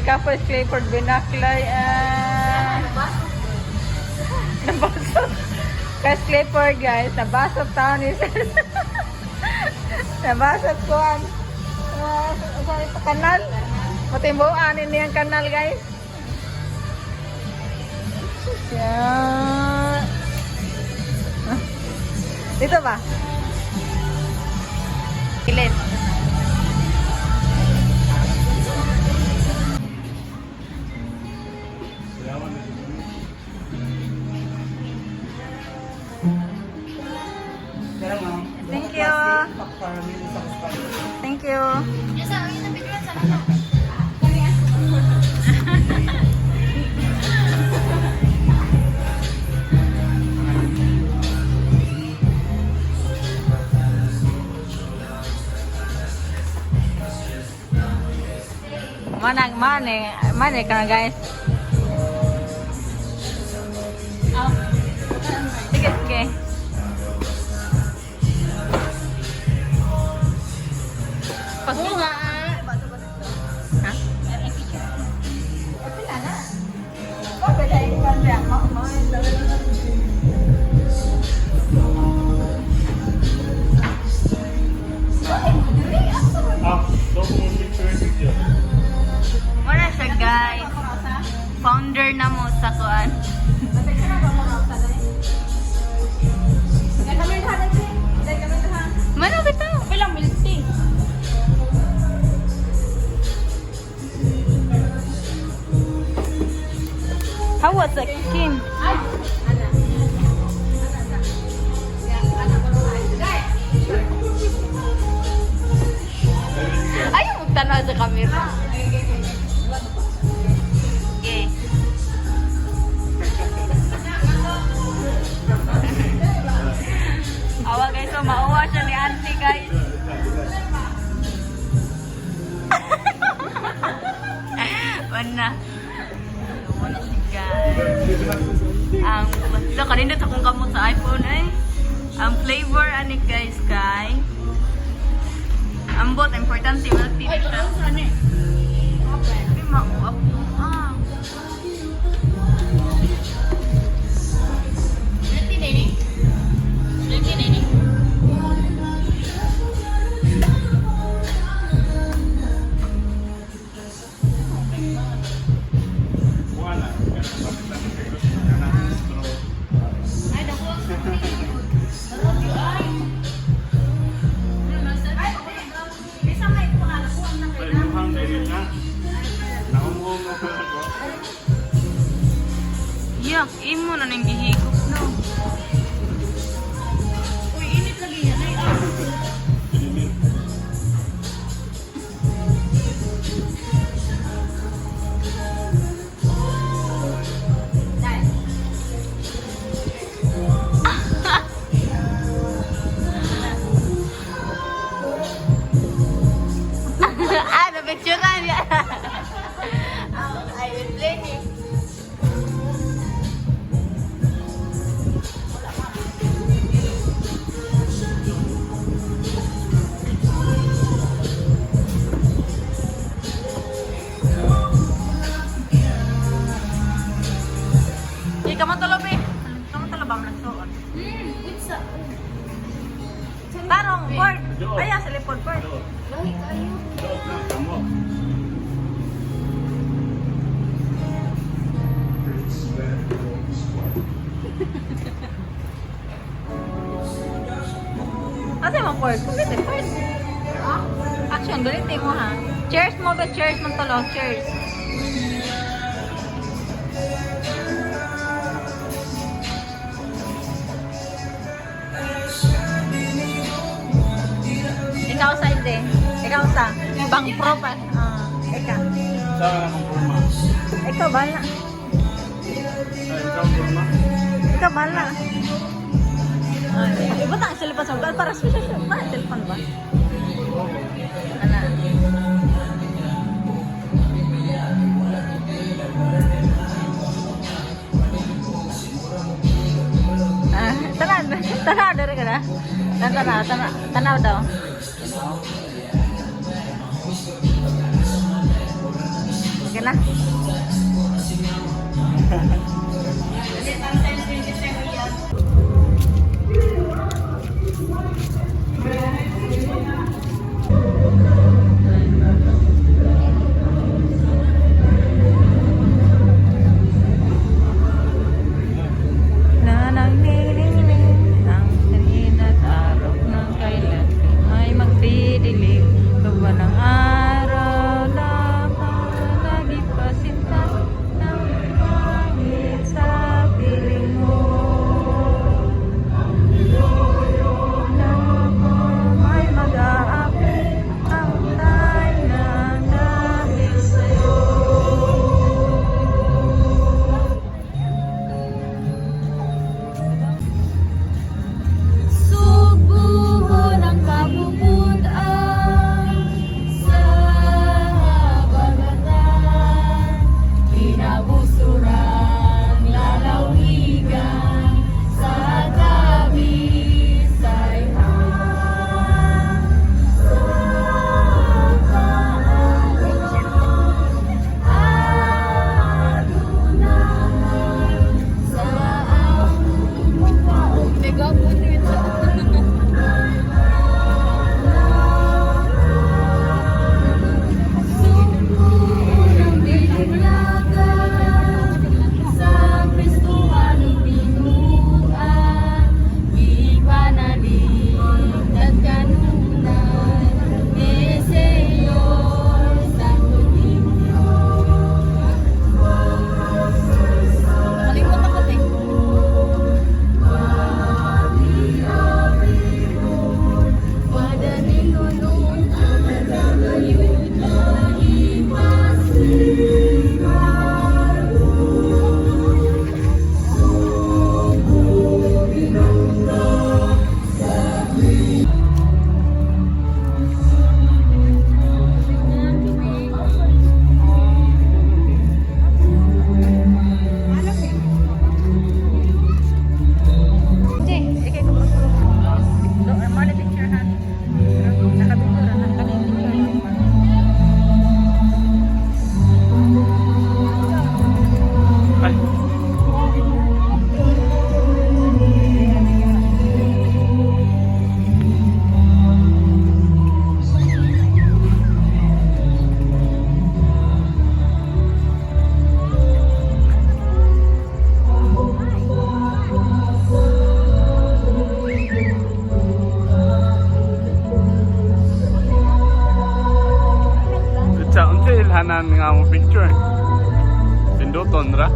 Kapos Clifford Binaklay. Nabasot. Kas Clifford guys, nabasot taon ni sir. Nabasot ko ang kanal. Matimbuan ini ang kanal guys. Yan. Dito ba? Ilit. Thank you. Thank you. Mana ka guys? Sige, sige. Pagbuha. Ha? Có phải đây con đẹp không? Wala siya guys. Founder na mo sa kuan. Mana kita? Bilang milk tea. How was the skin? Ayaw magtanaw sa camera. Okay. Awa guys, so mauwa siya ni auntie guys. Wala. Wala siya guys. So kanina sa kong kamot sa iPhone eh. Ang flavor ani guys kay ambot, importante milk tea siya. Hindi mauap mo. Yak, imo na nang gihigop no. Uy, init lagi yan ay. Napicturean niya. I will play him. Tarong, Ford. Ay, sa lipod, Ford. Lahi kayo. Ate mo, Ford. Kumitin, Ford. Action, galitin mo ha. Cheers mo ba? Cheers mo tolo. Cheers. Ikaw sa hindi. Ikaw sa bang pro pa. Ikaw. Saan akong forma? Ikaw bala. Ikaw forma? Ikaw bala. Iba tang cellphone sa ugal para special siya. Para cellphone ba? Ana. Tanaw dari ka na? Tanaw daw. na. Nanangliling ang tinatarok ng kailan ay magdidilim. Gawa ng araw lamang nagipasinta ng pangit sa piling mo. Ay mag-aapi ang tayo ng dahil sa'yo. Subuhon ang kapuputan sa habagatan, pinabusurang lalawigan sa tabi sayhan sa alunahan sa among mukhaon. Mega putin. Sumunang bilaglagan sa Kristohanong binuan, ipanalig at kanunan ni Señor Santo Niño. Malikot ako, te. Padaning nunun ang nagagayod na ipasigaro. Hindi, ikay ko po. Doon, ang mga picture ha. Nakabigura na kami picture. Ay. Sa unsa ilhanan nga mo picture? Pinduton ra?